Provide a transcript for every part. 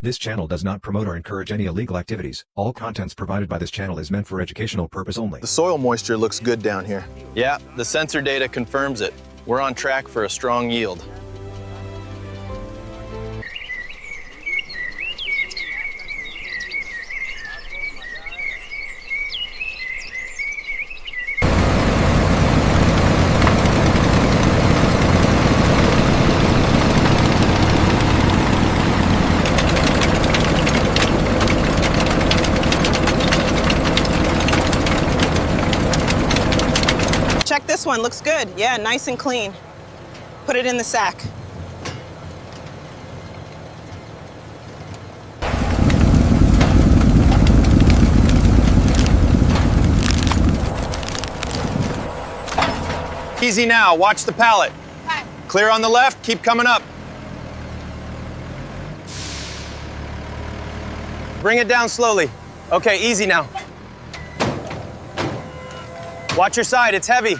This channel does not promote or encourage any illegal activities. All contents provided by this channel is meant for educational purpose only. The soil moisture looks good down here. Yeah, the sensor data confirms it. We're on track for a strong yield. Check this one, looks good. Yeah, nice and clean. Put it in the sack. Easy now, watch the pallet. Clear on the left, keep coming up. Bring it down slowly. Okay, easy now. Watch your side, it's heavy.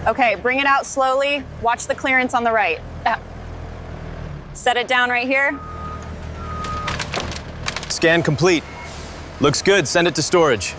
Okay, bring it out slowly. Watch the clearance on the right. Set it down right here. Scan complete. Looks good, send it to storage.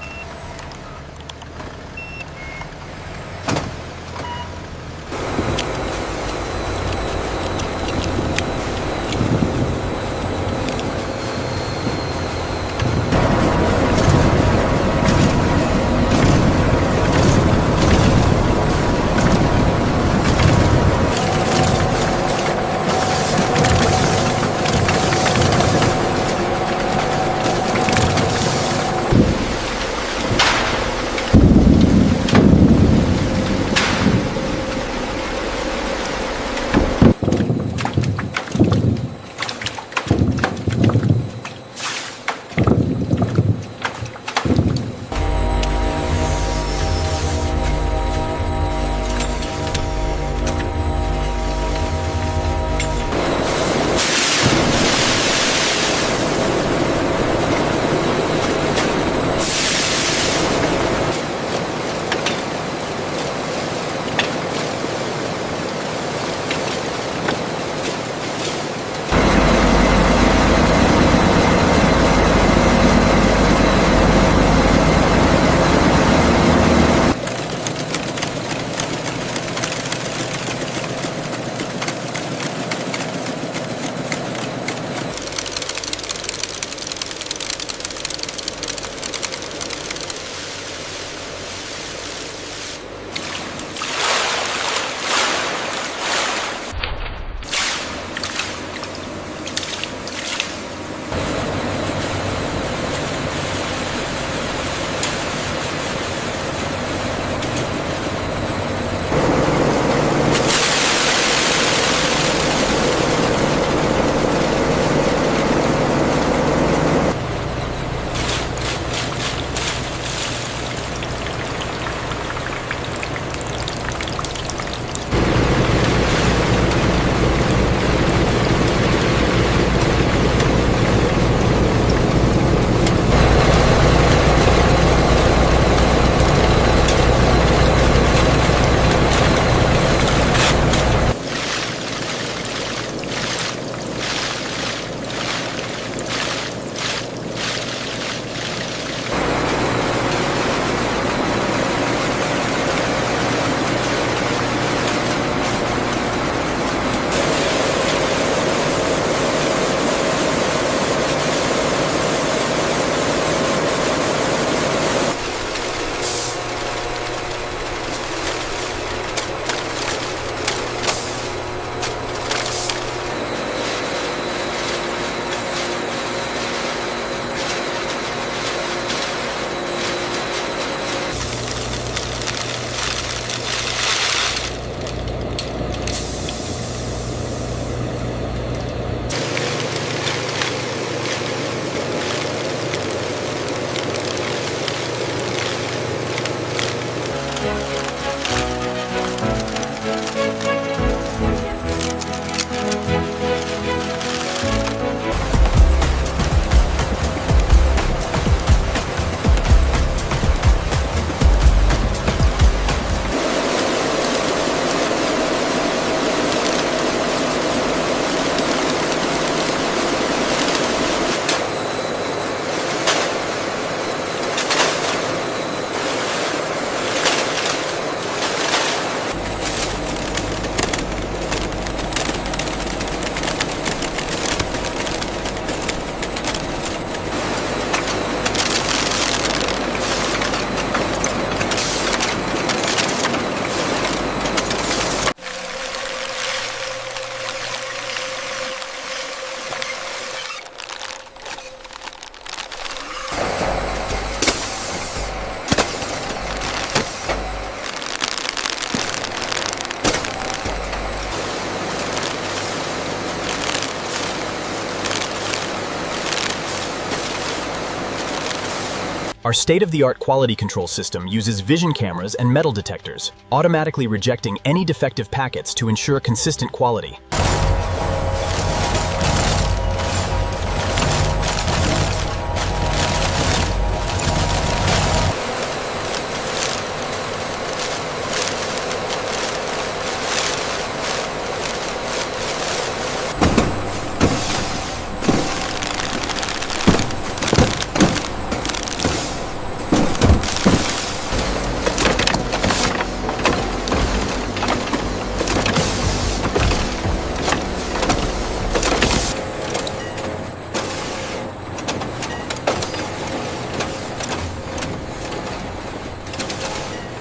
Our state-of-the-art quality control system uses vision cameras and metal detectors, automatically rejecting any defective packets to ensure consistent quality.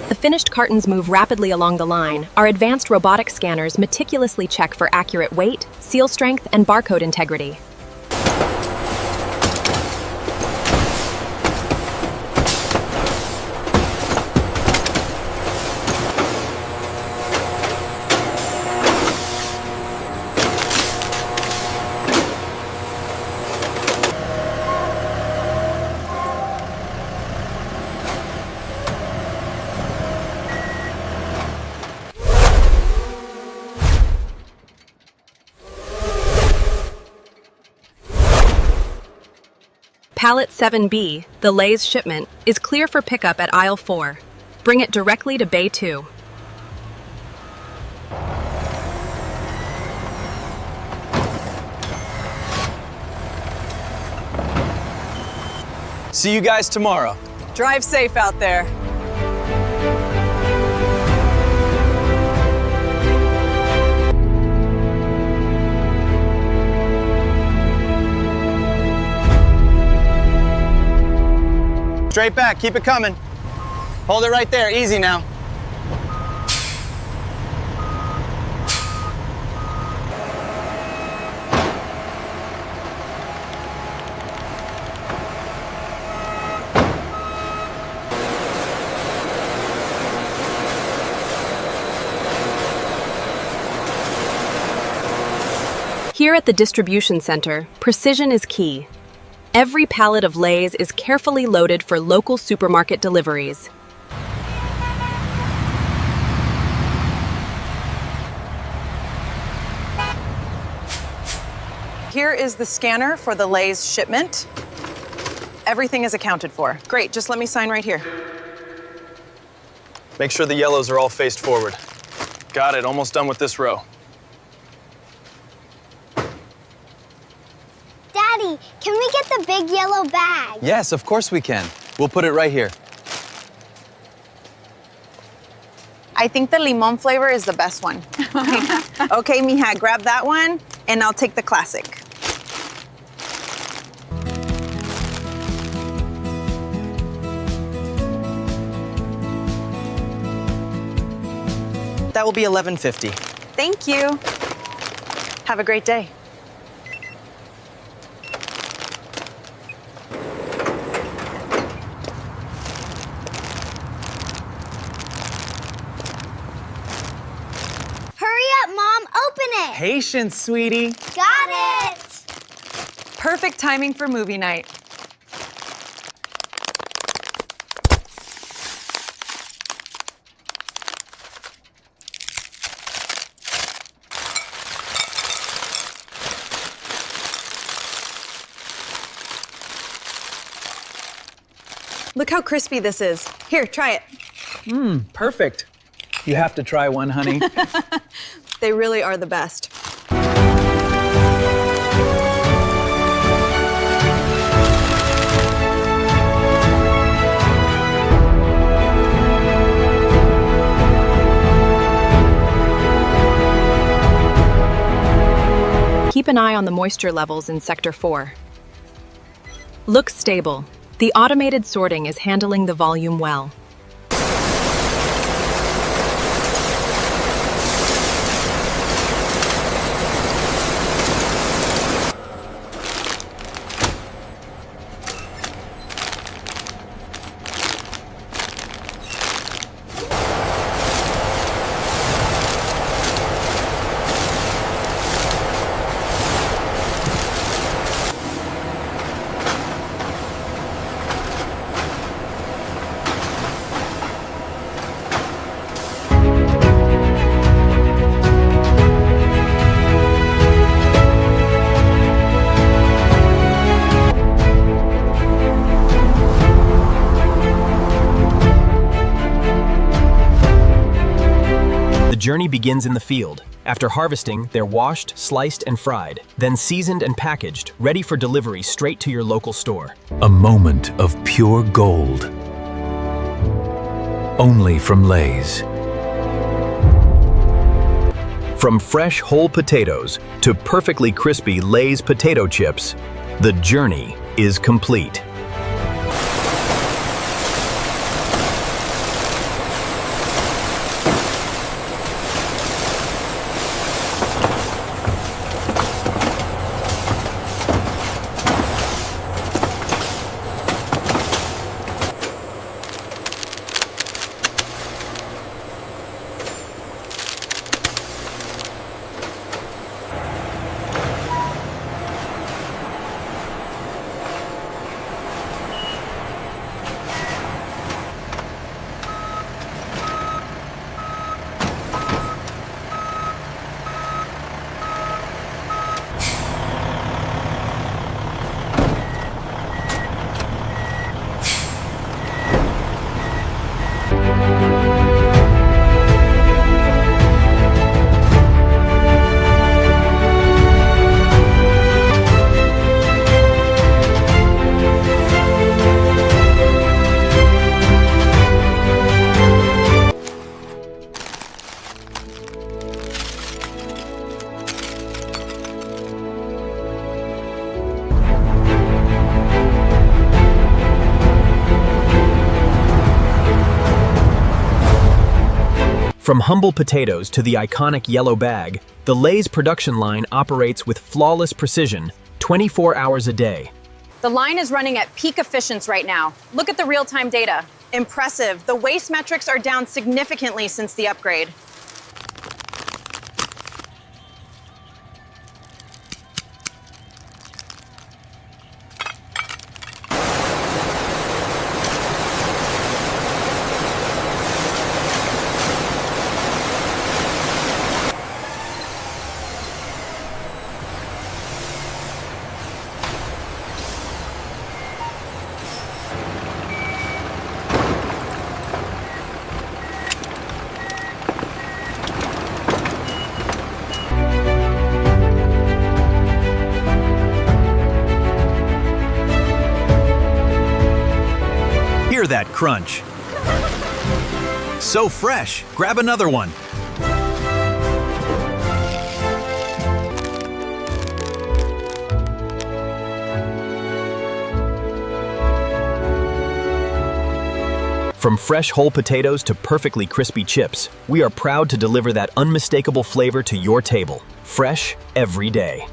The finished cartons move rapidly along the line. Our advanced robotic scanners meticulously check for accurate weight, seal strength, and barcode integrity. Pallet 7B, the Lay's shipment, is clear for pickup at aisle 4. Bring it directly to Bay 2. See you guys tomorrow. Drive safe out there. Straight back, keep it coming. Hold it right there, easy now. Here at the distribution center, precision is key. Every pallet of Lay's is carefully loaded for local supermarket deliveries. Here is the scanner for the Lay's shipment. Everything is accounted for. Great, just let me sign right here. Make sure the yellows are all faced forward. Got it, almost done with this row. Daddy, can we get the big yellow bag? Yes, of course we can. We'll put it right here. I think the limon flavor is the best one. Okay, mija, grab that one, and I'll take the classic. That will be $11.50. Thank you. Have a great day. Hurry up, Mom, open it. Patience, sweetie. Got it. Perfect timing for movie night. Look how crispy this is. Here, try it. Perfect. You have to try one, honey. They really are the best. Keep an eye on the moisture levels in Sector 4. Looks stable. The automated sorting is handling the volume well. journey begins in the field. After harvesting, they're washed, sliced, and fried, then seasoned and packaged, ready for delivery straight to your local store. A moment of pure gold. Only from Lay's. From fresh whole potatoes to perfectly crispy Lay's potato chips, the journey is complete. From humble potatoes to the iconic yellow bag, the Lay's production line operates with flawless precision, 24 hours a day. The line is running at peak efficiency right now. Look at the real-time data. Impressive. The waste metrics are down significantly since the upgrade. Hear that crunch. So fresh. Grab another one. From fresh whole potatoes to perfectly crispy chips, we are proud to deliver that unmistakable flavor to your table. Fresh every day.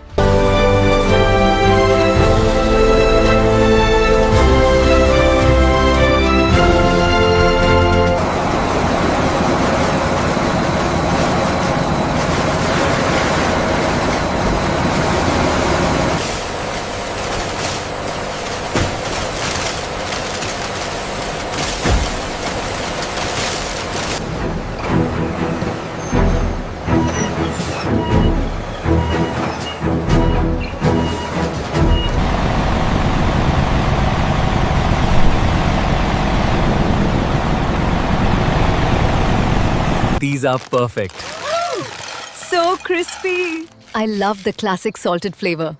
These are perfect. So crispy. I love the classic salted flavor.